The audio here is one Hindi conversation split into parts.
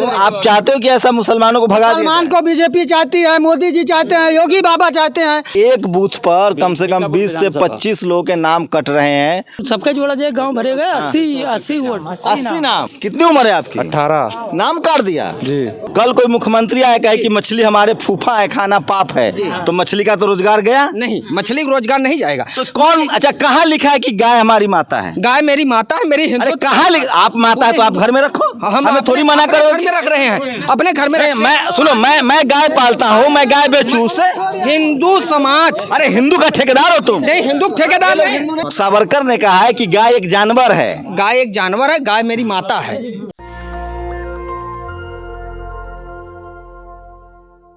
तो आप चाहते हो कि ऐसा मुसलमानों को भगा दिया मुसलमान को बीजेपी चाहती है, मोदी जी चाहते हैं, योगी बाबा चाहते हैं। एक बूथ पर कम से कम 20 से 25 लोगों के नाम कट रहे हैं। सबका जोड़ा जाए गांव भरेगा 80 वोट 80 नाम। कितनी उम्र है आपकी? 18। नाम काट दिया जी। कल कोई मुख्यमंत्री आया कहे कि मछली हमारे फूफा है, खाना पाप है, तो मछली का तो रोजगार गया नहीं, मछली का रोजगार नहीं जाएगा। तो कौन? अच्छा, कहाँ लिखा है कि गाय हमारी माता है? गाय मेरी माता है, मेरी हिंदू। अरे कहाँ आप माता है तो आप घर में रखो, हमें थोड़ी मना घर करोगे। में रख रहे हैं, अपने घर में मैं सुनो, मैं गाय पालता हूँ, मैं गाय बेचूं उससे। हिंदू समाज। अरे हिंदू का ठेकेदार हो तुम? नहीं, हिंदू ठेकेदार नहीं। सावरकर ने कहा है कि गाय एक जानवर है। गाय एक जानवर है, गाय मेरी माता है।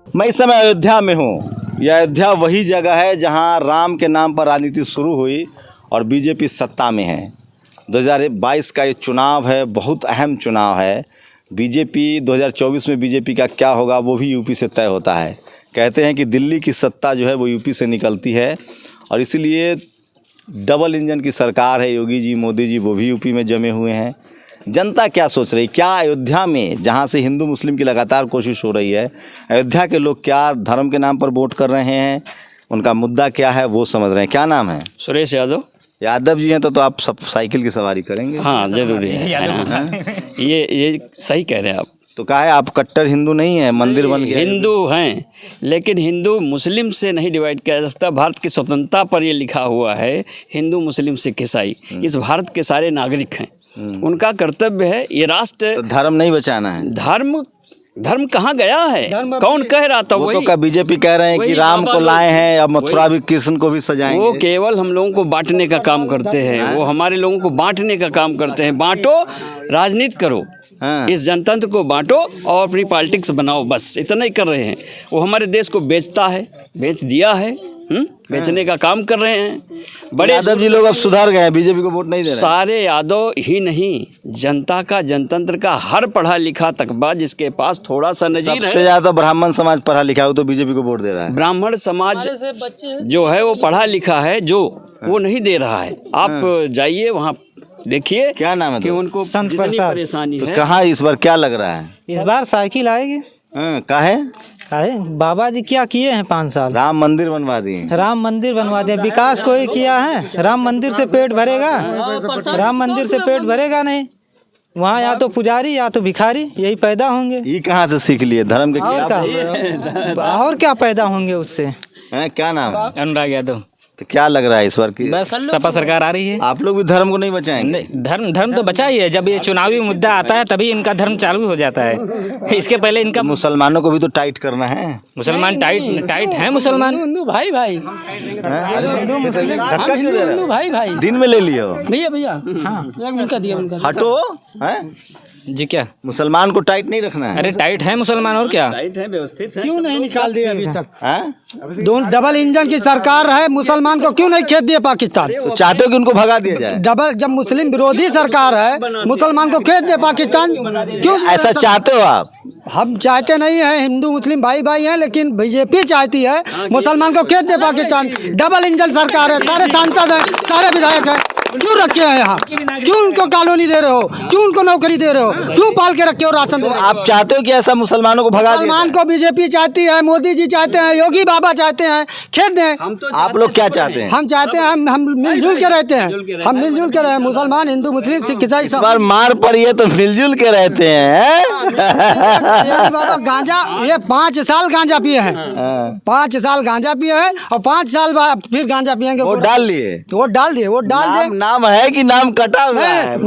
मैं इस समय अयोध्या में हूँ। यह अयोध्या वही जगह है जहाँ राम के नाम पर राजनीति शुरू हुई और बीजेपी सत्ता में है। 2022 का ये चुनाव है, बहुत अहम चुनाव है। बीजेपी 2024 में बीजेपी का क्या होगा वो भी यूपी से तय होता है। कहते हैं कि दिल्ली की सत्ता जो है वो यूपी से निकलती है और इसीलिए डबल इंजन की सरकार है। योगी जी, मोदी जी वो भी यूपी में जमे हुए हैं। जनता क्या सोच रही? क्या अयोध्या में, जहां से हिंदू मुस्लिम की लगातार कोशिश हो रही है, अयोध्या के लोग क्या धर्म के नाम पर वोट कर रहे हैं, उनका मुद्दा क्या है वो समझ रहे हैं। क्या नाम है? सुरेश यादव। यादव जी हैं तो आप सब साइकिल की सवारी करेंगे? हाँ जरूरी है। ये सही कह रहे हैं आप। तो कहा है आप कट्टर हिंदू नहीं है, मंदिर बन गया। हिंदू हैं, लेकिन हिंदू मुस्लिम से नहीं डिवाइड किया जा सकता। भारत की स्वतंत्रता पर ये लिखा हुआ है, हिंदू मुस्लिम सिख ईसाई इस भारत के सारे नागरिक हैं। उनका कर्तव्य है ये राष्ट्र। तो धर्म नहीं बचाना है? धर्म कहाँ गया है? कौन कह रहा था? वो तो का बीजेपी कह रहे हैं कि राम को लाए हैं, अब मथुरा भी कृष्ण को भी सजाएंगे। वो केवल हम लोगों को बांटने का काम करते हैं। वो हमारे लोगों को बांटने का काम करते हैं। बांटो, राजनीति करो, इस जनतंत्र को बांटो और अपनी पॉलिटिक्स बनाओ, बस इतना ही कर रहे हैं। वो हमारे देश को बेचता है, बेच दिया है, बेचने का काम कर रहे हैं। बड़े यादव जी लोग अब सुधर गए हैं, बीजेपी को वोट नहीं दे रहे। सारे यादव ही नहीं, जनता का, जनतंत्र का हर पढ़ा लिखा तकबा जिसके पास थोड़ा सा नजीर सबसे है। ज्यादा ब्राह्मण समाज पढ़ा लिखा है तो बीजेपी को वोट दे रहा है। ब्राह्मण समाज जो है वो पढ़ा लिखा है, जो वो नहीं दे रहा है। आप जाइए वहाँ देखिए। क्या नाम है कि उनको संत जितनी प्रसाद। परेशानी तो है। कहाँ इस बार क्या लग रहा है? इस बार साइकिल आएगी। काहे? बाबा जी क्या किए हैं 5 साल? राम मंदिर बनवा दिए। राम मंदिर बनवा दिया। विकास कोई किया है? राम मंदिर से पेट भरेगा? राम मंदिर से पेट भरेगा नहीं। वहाँ या तो पुजारी या तो भिखारी यही पैदा होंगे। ये कहाँ से सीख लिए धर्म के? और क्या पैदा होंगे उससे? क्या नाम है? अनुराग यादव। तो क्या लग रहा है इस बार की? बस सपा सरकार आ रही है। आप लोग भी धर्म को नहीं बचाएंगे? नहीं, धर्म तो बचा ही है। जब ये चुनावी मुद्दा आता है तभी इनका धर्म चालू हो जाता है। इसके पहले इनका मुसलमानों को भी तो टाइट करना है। मुसलमान टाइट है। मुसलमान हिंदू भाई भाई, धक्का क्यों दे रहे हिंदू हो? भाई भाई। दिन में ले लियो भैया उनका दिया, उनका हटो हैं? जी क्या? मुसलमान को टाइट नहीं रखना है। अरे टाइट है मुसलमान, और क्या? टाइट है, व्यवस्थित है। क्यों नहीं निकाल दिए अभी तक? हैं? दोनों डबल इंजन की सरकार है, मुसलमान को क्यों नहीं खेत दिए पाकिस्तान? तो चाहते हो कि उनको भगा दिया जाए? डबल, जब मुस्लिम विरोधी सरकार है, मुसलमान को खेत दे पाकिस्तान क्यों? ऐसा चाहते हो आप? हम चाहते नहीं है, हिंदू मुस्लिम भाई भाई हैं, लेकिन बीजेपी चाहती है मुसलमान को खेत दे पाकिस्तान। डबल इंजन सरकार है, सारे सांसद हैं, सारे विधायक हैं, क्यों रखे हैं यहाँ? क्यों उनको कॉलोनी दे रहे हो? क्यों उनको नौकरी दे रहे हो? क्यों पाल के रखे हो राशन? तो आप चाहते हो कि ऐसा मुसलमानों को भगा दिया मुसलमान को बीजेपी चाहती है, मोदी जी चाहते हैं, योगी बाबा चाहते हैं, खेत दें। आप लोग क्या चाहते हैं? हम चाहते हैं हम मिलजुल के रहते हैं, हम मिलजुल के रहे। मुसलमान, हिंदू, मुस्लिम, सिख, ईसाई इस सब। बार मार पड़ी है तो मिलजुल के रहते हैं। गांजा, ये 5 साल गांजा पिए हैं, 5 साल गांजा पिए हैं और 5 साल बाद फिर गांजा पिएंगे। वोट डाल लिए? वोट डाल दिए, वोट डाल दिए। नाम है कि नाम कटा हुआ है?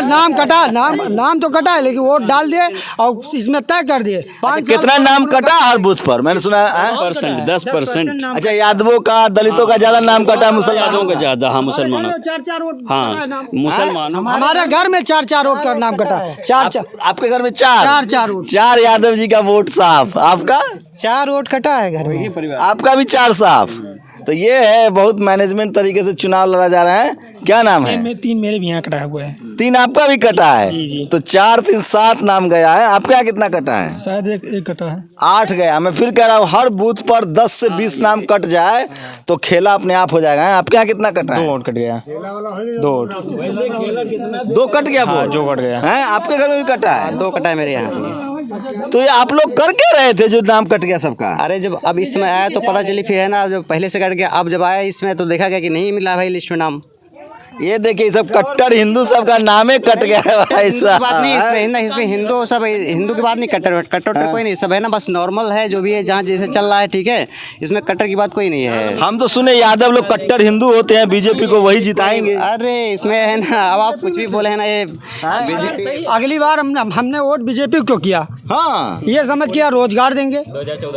नाम कटा, नाम तो कटा है, लेकिन वोट डाल दिए और इसमें तय कर दिए। कितना नाम कटा हर बूथ पर? मैंने सुना है 10%। अच्छा, यादवों का, दलितों का ज्यादा नाम कटा, मुसलमानों का ज्यादा। हाँ, मुसलमानों 4 वोट। हाँ, मुसलमानों। हमारे घर में 4 वोट का नाम कटा। 4 आपके घर में 4 वोट। 4 यादव जी का वोट साफ। आपका 4 वोट कटा है घर में। आपका भी 4 साफ। तो ये है, बहुत मैनेजमेंट तरीके से चुनाव लड़ा जा रहा है। क्या नाम है? तीन मेरे भी यहाँ कटा हुआ है। 3 आपका भी कटा है? जी। तो 4 3 7 नाम गया है। आपके यहाँ कितना कटा है? शायद एक कटा है। 8 गया। मैं फिर कह रहा हूँ हर बूथ पर 10 से 20 नाम कट जाए तो खेला अपने आप हो जाएगा। आपके यहाँ कितना कटा है? 2 वोट कट गया। 2 वोट 2 कट गया। हाँ, 2 कट गया है। आपके घर में भी कटा है? 2 कटा है मेरे यहाँ। तो ये आप लोग कर क्या रहे थे जो नाम कट गया सबका? अरे जब अब इसमें आया तो पता चली, फिर है ना, जब पहले से कट गया, अब जब आया इसमें तो देखा गया कि नहीं मिला भाई लिस्ट में नाम। ये देखिए सब कट्टर हिंदू सबका नामे कट गया है भाई साहब। बात नहीं, इसमें हिंदू सब हिंदू की बात नहीं, कट्टर कोई नहीं, सब है ना, बस नॉर्मल है जो भी है, जहाँ जैसे चल रहा है, ठीक है। इसमें कट्टर की बात कोई नहीं है। हम तो सुने यादव लोग कट्टर हिंदू होते हैं, बीजेपी को वही जिताएंगे। अरे इसमें है ना, अब आप कुछ भी बोले है ना, ये बीजेपी। अगली बार हमने वोट बीजेपी को किया। हाँ, ये समझ किया रोजगार देंगे,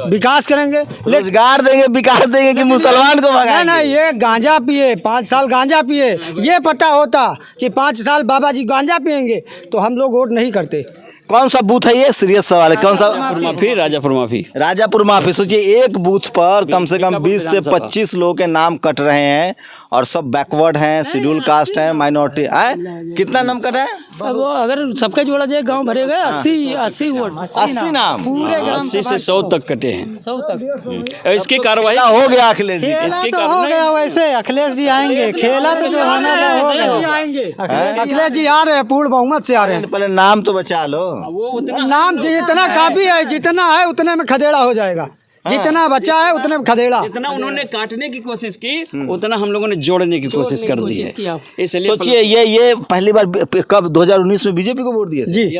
विकास करेंगे। रोजगार देंगे, विकास देंगे कि मुसलमान को भगाएंगे? ना ये गांजा पिए, 5 साल गांजा पिए, ये पता होता कि 5 साल बाबा जी गांजा पिएंगे तो हम लोग वोट नहीं करते। कौन सा बूथ है ये? सीरियस सवाल है। कौन सा? माफी, राजापुर माफी। राजापुर माफी। सोचिए एक बूथ पर कम से कम 20 से 25 लोगों के नाम कट रहे हैं और सब बैकवर्ड हैं, शेड्यूल कास्ट हैं, माइनॉरिटी है। कितना नाम कटा है? अब वो अगर सबके जोड़ा जाए गांव भरेगा 80 वोट। 80 नाम। पूरे 80 से 100 तक कटे हैं। 100 तक। इसकी कार्रवाई हो गया अखिलेश जी। इसकी तो हो गया वैसे, अखिलेश जी आएंगे, खेला तो जो होना था हो गया। अखिलेश जी आ रहे हैं, पूर्ण बहुमत से आ रहे हैं। पहले नाम तो बचा लो। नाम जितना काफी है, जितना है उतने में खदेड़ा हो जाएगा। जितना बचा है उतने में खदेड़ा। जितना उन्होंने काटने की कोशिश की उतना हम लोगों ने जोड़ने की कोशिश कर दी है। इसलिए सोचिए ये पहली बार कब 2019 में बीजेपी को वोट दिए थे? जी।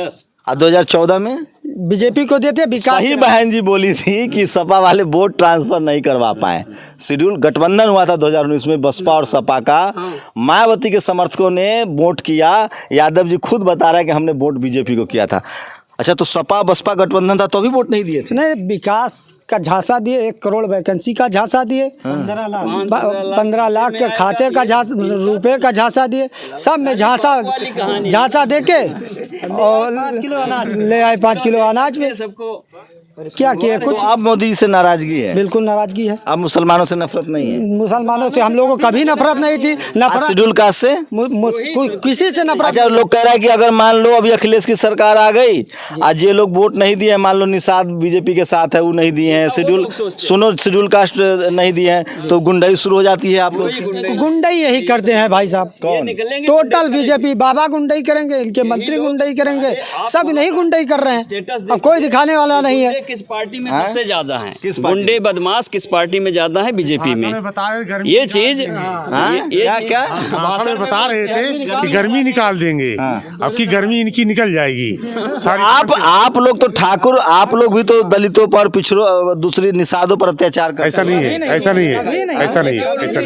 और 2014 में बीजेपी को देते विकास। सही बहन जी बोली थी कि सपा वाले वोट ट्रांसफर नहीं करवा पाए। शेड्यूल गठबंधन हुआ था 2019 में बसपा और सपा का। मायावती के समर्थकों ने वोट किया। यादव जी खुद बता रहे हैं कि हमने वोट बीजेपी को किया था। अच्छा, तो सपा बसपा गठबंधन था तो भी वोट नहीं दिए थे? नहीं, विकास का झांसा दिए, 1 करोड़ वैकेंसी का झांसा दिए, 15 लाख के खाते का रुपए का झांसा दिए, सब में झांसा दे के और ले आए 5 किलो अनाज में। सबको क्या किए कुछ? तो अब मोदी से नाराजगी है? बिल्कुल नाराजगी है। अब मुसलमानों से नफरत नहीं है? मुसलमानों से हम लोगों को कभी नफरत नहीं थी। नफरत शेड्यूल कास्ट से किसी से नफरत। अच्छा, लोग कह रहे हैं कि अगर मान लो अभी अखिलेश की सरकार आ गई, आज ये लोग वोट नहीं दिए, मान लो निषाद बीजेपी के साथ है, वो नहीं दिए हैं, शेड्यूल कास्ट नहीं दिए हैं, तो गुंडाई शुरू हो जाती है। आप लोग गुंडाई यही करते हैं भाई साहब। टोटल बीजेपी बाबा गुंडाई करेंगे, इनके मंत्री गुंडाई करेंगे, सब नहीं गुंडाई कर रहे हैं। अब कोई दिखाने वाला नहीं है। किस पार्टी में सबसे ज्यादा है? गुंडे बदमाश किस पार्टी में ज्यादा है? बीजेपी में। ये चीज क्या बता रहे थे कि गर्मी निकाल देंगे। अब की गर्मी इनकी निकल जाएगी। आप लोग तो ठाकुर, आप लोग भी तो दलितों पर, पिछड़ों, दूसरी निषादों पर अत्याचार करते हैं। ऐसा नहीं है, ऐसा नहीं है, ऐसा नहीं है, ऐसा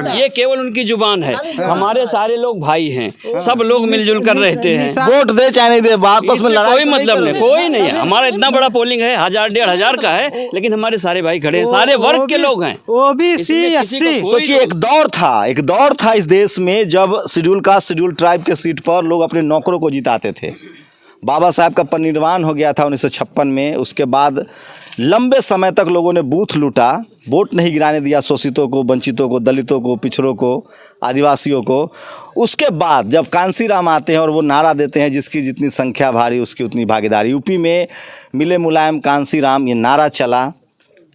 नहीं। ये केवल उनकी जुबान है। हमारे सारे लोग भाई हैं, सब लोग मिलजुल कर रहते हैं। वोट दे चाहे नहीं दे, आपस में लड़ाई कोई मतलब नहीं, कोई नहीं है। हमारा इतना बड़ा पोलिंग है, 1000-1500 का है, लेकिन हमारे सारे भाई खड़े हैं, सारे वर्ग के लोग हैं। ओबीसी 80। सोचिए एक दौर था इस देश में जब शेड्यूल कास्ट, शेड्यूल ट्राइब के सीट पर लोग अपने नौकरों को जिताते थे। बाबा साहब का परिनिर्वाण हो गया था 1956 में। उसके बाद लंबे समय तक लोगों ने बूथ लूटा, वोट नहीं गिराने दिया शोषितों को, वंचितों को, दलितों को, पिछड़ों को, आदिवासियों को। उसके बाद जब कांसी राम आते हैं और वो नारा देते हैं, जिसकी जितनी संख्या भारी उसकी उतनी भागीदारी। यूपी में मिले मुलायम कांसी राम, ये नारा चला।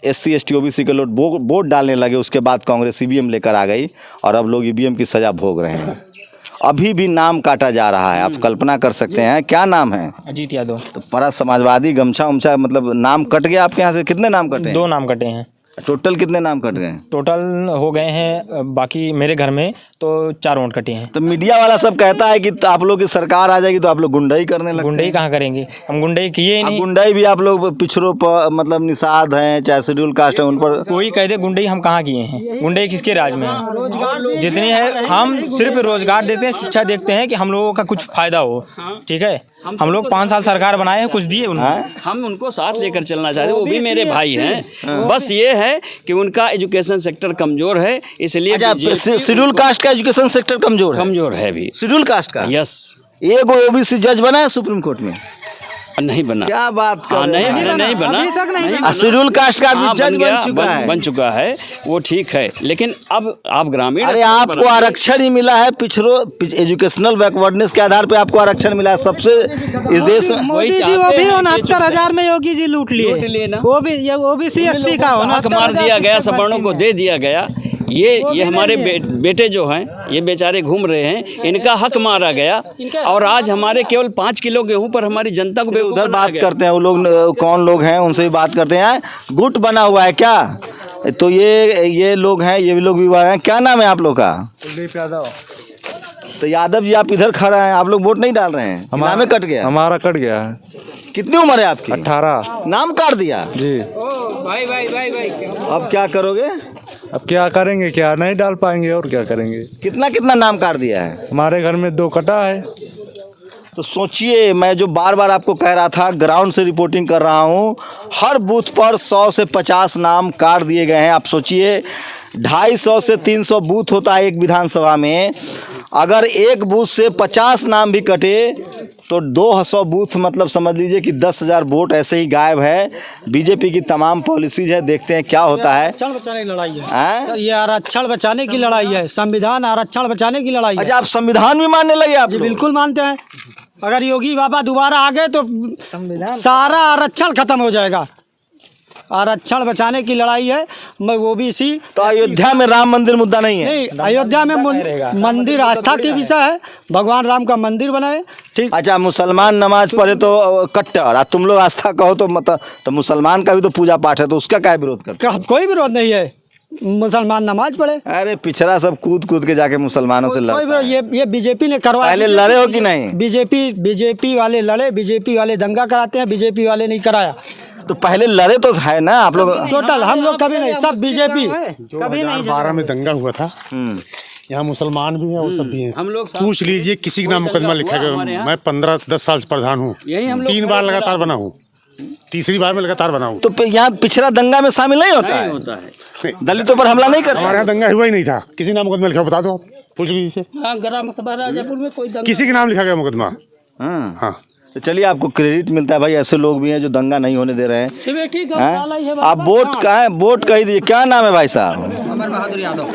SC ST OBC के लोग वोट डालने लगे। उसके बाद कांग्रेस EVM लेकर आ गई और अब लोग EVM की सज़ा भोग रहे हैं। अभी भी नाम काटा जा रहा है। आप कल्पना कर सकते हैं। क्या नाम है? अजीत यादव। तो परा समाजवादी गमछा उमछा, मतलब नाम कट गया आपके यहाँ से? कितने नाम कटे हैं? 2 नाम कटे हैं। टोटल कितने नाम कट गए हैं? टोटल हो गए हैं, बाकी मेरे घर में तो 4 वोट कटे हैं। तो मीडिया वाला सब कहता है कि तो आप लोग की सरकार आ जाएगी तो आप लोग गुंडाई करने लगते हैं। गुंडाई कहाँ करेंगे? हम गुंडाई किए ही नहीं। गुंडाई भी आप लोग पिछड़ों पर, मतलब निषाद हैं चाहे शेड्यूल कास्ट है, उन पर कोई कह दे गुंडाई हम कहाँ किए हैं? गुंडाई किसके राज में है? जितनी है, हम सिर्फ रोजगार देते हैं, शिक्षा देखते हैं कि हम लोगों का कुछ फायदा हो। ठीक है, हम लोग 5 साल सरकार बनाए हैं, कुछ दिए उन्हें। हम उनको साथ लेकर चलना चाहते हैं, वो भी मेरे भाई हैं। बस ये है कि उनका एजुकेशन सेक्टर कमजोर है, इसलिए शेड्यूल कास्ट का एजुकेशन सेक्टर कमजोर है भी। शेड्यूल शेड्यूल कास्ट का? यस। एक OBC जज बना है सुप्रीम कोर्ट में। नहीं बना। क्या बात कर हाँ, रहे हैं? नहीं बना अभी तक नहीं बना। शेड्यूल कास्ट का हाँ, जज बन चुका है, वो ठीक है, लेकिन अब आप ग्रामीण अरे स्तर पर आपको आरक्षण ही मिला है, एजुकेशनल बैकवर्डनेस के आधार पे आपको आरक्षण मिला है सबसे इस देश में। मोदी जी वो भी 69,000 में योगी जी लूट लिए ना। वो भी OBC SC का हक मार दिया गया, सवर्णों को दे दिया गया। ये हमारे बेटे जो हैं, ये बेचारे घूम रहे हैं, इनका हक मारा गया, और आज हमारे केवल 5 किलो गेहूं पर हमारी जनता को उधर बात करते हैं, वो लोग कौन लोग हैं उनसे भी बात करते हैं। गुट बना हुआ है क्या? तो ये लोग हैं, ये भी लोग विवाह हैं। क्या नाम है आप लोग का? तो यादव जी आप इधर खड़ा हैं, आप लोग वोट नहीं डाल रहे हैं? हमारा कट गया। हमारा कट गया है। कितनी उम्र है आपकी? 18। नाम काट दिया जी। अब क्या करोगे? अब क्या करेंगे, क्या नहीं डाल पाएंगे और क्या करेंगे। कितना नाम काट दिया है? हमारे घर में 2 कटा है। तो सोचिए, मैं जो बार बार आपको कह रहा था, ग्राउंड से रिपोर्टिंग कर रहा हूँ, हर बूथ पर 100 से 50 नाम काट दिए गए हैं। आप सोचिए 250 से 300 बूथ होता है एक विधानसभा में, अगर एक बूथ से 50 नाम भी कटे तो 200 बूथ, मतलब समझ लीजिए कि 10,000 वोट ऐसे ही गायब है। बीजेपी की तमाम पॉलिसीज है, देखते हैं क्या होता है। आरक्षण बचाने की लड़ाई है, ये आरक्षण बचाने की लड़ाई है, संविधान आरक्षण बचाने की लड़ाई है। अच्छा, आप संविधान भी मानने लगे? आप बिल्कुल मानते हैं। अगर योगी बाबा दोबारा आ गए तो सारा आरक्षण खत्म हो जाएगा। आरक्षण बचाने की लड़ाई है, मैं वो भी इसी। तो अयोध्या में राम मंदिर मुद्दा नहीं है? नहीं, अयोध्या में मंदिर आस्था की विषय है, भगवान राम का मंदिर बनाए, ठीक। अच्छा, मुसलमान नमाज पढ़े तो कट्टर, और तुम लोग आस्था कहो तो मतलब, तो मुसलमान का भी तो पूजा पाठ है, तो उसका क्या विरोध करते? कोई विरोध नहीं है, मुसलमान नमाज पढ़े। अरे पिछड़ा सब कूद के जाके मुसलमानों से लड़ता है। ये बीजेपी ने करवाया। पहले लड़े हो कि नहीं? बीजेपी वाले लड़े, बीजेपी वाले दंगा कराते हैं, बीजेपी वाले नहीं कराया। तो पहले लड़े तो है ना आप लोग? टोटल हम लोग कभी नहीं, सब बीजेपी। कभी नहीं। 2012 में दंगा हुआ था, यहाँ मुसलमान भी हैं और सब भी हैं। हम लोग पूछ लीजिए किसी के नाम मुकदमा लिखा गया। मैं 15-10 साल से प्रधान हूँ, 3 बार लगातार बना हूँ, तीसरी बार में लगातार बना हूँ। तो यहाँ पिछड़ा दंगा में शामिल नहीं होता है? दलितों पर हमला नहीं करता? हमारे यहाँ दंगा हुआ ही नहीं था। किसी नाम मुकदमा लिखा, बता दो आप, पूछ लीजिए किसी के नाम लिखा गया मुकदमा। हाँ, तो चलिए, आपको क्रेडिट मिलता है भाई, ऐसे लोग भी हैं जो दंगा नहीं होने दे रहे हैं। आप वोट का है, वोट कही दीजिए। क्या नाम है भाई साहब? अमर बहादुर यादव।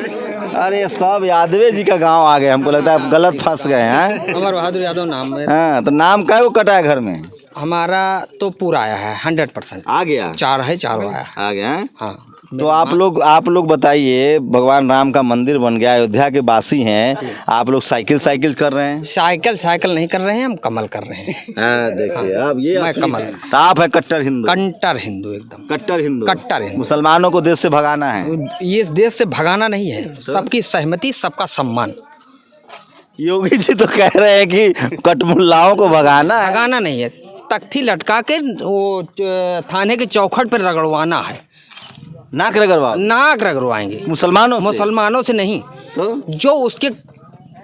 अरे सब यादवे जी का गांव आ गए, हमको लगता है आप गलत फंस गए हैं। अमर बहादुर यादव नाम है। हाँ, तो नाम क्या है वो कटा है घर में? हमारा तो पूरा आया है, 100% आ गया। 4 है, 4 आया। आ गया है? हाँ। तो आप लोग बताइए, भगवान राम का मंदिर बन गया, अयोध्या के वासी हैं, आप लोग साइकिल कर रहे हैं? साइकिल नहीं कर रहे हैं, हम कमल कर रहे हैं। हाँ, देखिए अब ये मैं कमल। तो आप है कट्टर हिंदू? कट्टर हिंदू, एकदम कट्टर हिंदू। कट्टर हिंदू। मुसलमानों को देश से भगाना है? ये देश से भगाना नहीं है, सबकी सहमति, सबका सम्मान। योगी जी तो कह रहे हैं कि कटमुल्लाओं को भगाना है। भगाना नहीं है, तख्ती लटका के वो थाने के चौखट पर रगड़वाना है। नाक रगड़वाएंगे मुसलमानों से नहीं, तो जो उसके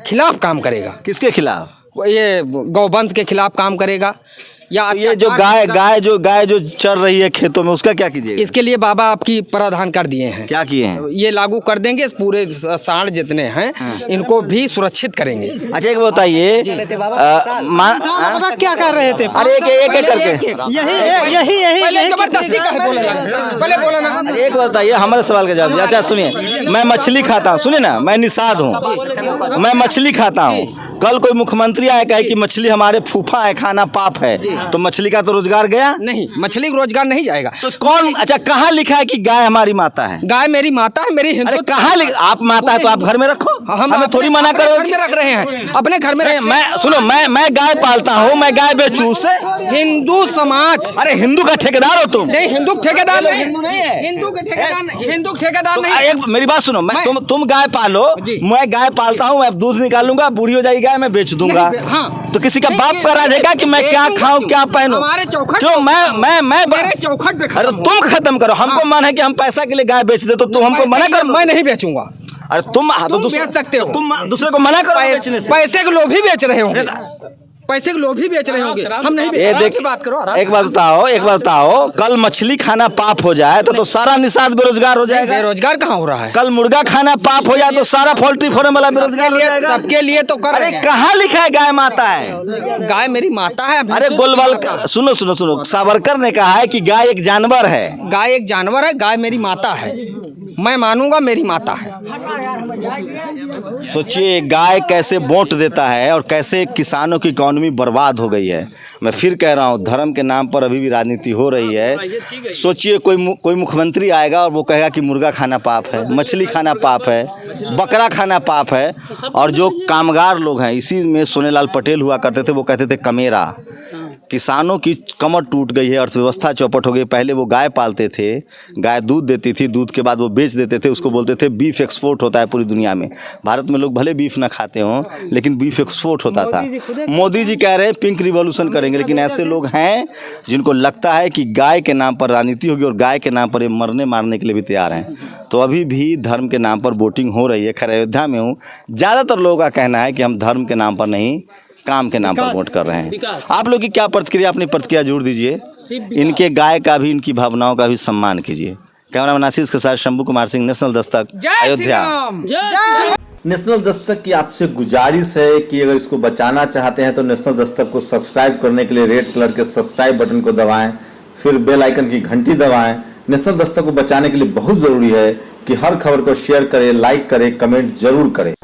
खिलाफ काम करेगा। किसके खिलाफ? ये गौवंश के खिलाफ काम करेगा, या तो ये जो गाय जो चर रही है खेतों में, उसका क्या कीजिएगा? इसके लिए बाबा आपकी प्रावधान कर दिए हैं। क्या किए हैं? ये लागू कर देंगे, पूरे सांड जितने हैं इनको भी सुरक्षित करेंगे। अच्छा, एक बताइए, क्या कर रहे थे? अरे एक करके यही जबरदस्ती का है, पहले बोला ना। एक बताइए, हमारे सवाल का जवाब दीजिए। अच्छा सुनिए, मैं मछली खाता हूँ, सुनिए ना, मैं निषाद हूँ, मैं मछली खाता हूँ। कल कोई मुख्यमंत्री आया कहे कि मछली हमारे फूफा है, खाना पाप है, तो मछली का तो रोजगार गया नहीं, मछली का रोजगार नहीं जाएगा। तो कौन? अच्छा, कहाँ लिखा है कि गाय हमारी माता है? गाय मेरी माता है, मेरी हिंदू। कहाँ आप माता है तो आप घर में रखो, हमें थोड़ी मना करो। घर में रख रहे हैं, अपने घर में। मैं गाय पालता हूँ, मैं गाय बेचूं उससे? हिंदू समाज। अरे हिंदू का ठेकेदार हो तुम? नहीं, हिंदू ठेकेदार नहीं, हिंदू नहीं है, हिंदू के ठेकेदार, हिंदू ठेकेदार नहीं। एक मेरी बात सुनो, तुम गाय पालो, मैं गाय पालता हूँ, मैं दूध निकालूंगा, बूढ़ी हो जाएगी गाय, मैं बेच दूंगा। हाँ, तो किसी का बाप का राज है क्या कि मैं क्या खाऊं क्या पहनूं? हमारे चौखट, क्यों मैं मेरे चौखट पे अरे तुम खत्म करो, हमको मन है कि हम पैसा के लिए गाय बेच दे, तो तुम हमको मना करो। मैं नहीं बेचूंगा। अरे तुम बेच सकते हो, तुम दूसरे को मना करो बेचने से। पैसे के लोभी बेच रहे हो। पैसे के लोभी बेच रहे होंगे, हम नहीं ये देख बात करो। एक बात बताओ कल मछली खाना पाप हो जाए तो सारा निषाद बेरोजगार हो जाएगा। बेरोजगार कहाँ हो रहा है? कल मुर्गा खाना पाप हो जाए तो सारा पोल्ट्री फार्म वाला बेरोजगार हो जाएगा। सबके लिए तो कर रहे अरे हैं। कहाँ लिखा है गाय माता है? गाय मेरी माता है। अरे गोलवाल सुनो सावरकर ने कहा है कि गाय एक जानवर है। गाय एक जानवर है, गाय मेरी माता है, मैं मानूंगा मेरी माता है। सोचिए गाय कैसे वोट देता है और कैसे किसानों की इकोनॉमी बर्बाद हो गई है। मैं फिर कह रहा हूँ धर्म के नाम पर अभी भी राजनीति हो रही है। सोचिए कोई मुख्यमंत्री आएगा और वो कहेगा कि मुर्गा खाना पाप है, मछली खाना पाप है, बकरा खाना पाप है। और जो कामगार लोग हैं, इसी में सोनेलाल पटेल हुआ करते थे, वो कहते थे कमेरा। किसानों की कमर टूट गई है, अर्थव्यवस्था चौपट हो गई। पहले वो गाय पालते थे, गाय दूध देती थी, दूध के बाद वो बेच देते थे, उसको बोलते थे बीफ एक्सपोर्ट होता है पूरी दुनिया में। भारत में लोग भले बीफ ना खाते हों लेकिन बीफ एक्सपोर्ट होता था। मोदी जी कह रहे हैं पिंक रिवॉल्यूशन करेंगे, लेकिन ऐसे लोग हैं जिनको लगता है कि गाय के नाम पर राजनीति होगी और गाय के नाम पर ये मरने मारने के लिए भी तैयार हैं। तो अभी भी धर्म के नाम पर वोटिंग हो रही है। खैर अयोध्या में हूँ, ज़्यादातर लोगों का कहना है कि हम धर्म के नाम पर नहीं काम के नाम पर वोट कर रहे हैं। आप लोग की क्या प्रतिक्रिया, अपनी प्रतिक्रिया जोड़ दीजिए। इनके गाय का भी, इनकी भावनाओं का भी सम्मान कीजिए। कैमरामैन आशीष के साथ शंभू कुमार सिंह, नेशनल दस्तक, अयोध्या। नेशनल दस्तक की आपसे गुजारिश है कि अगर इसको बचाना चाहते हैं तो नेशनल दस्तक को सब्सक्राइब करने के लिए रेड कलर के सब्सक्राइब बटन को दबाएं, फिर बेल आइकन की घंटी दबाएं। नेशनल दस्तक को बचाने के लिए बहुत जरूरी है कि हर खबर को शेयर करें, लाइक करें, कमेंट जरूर करें।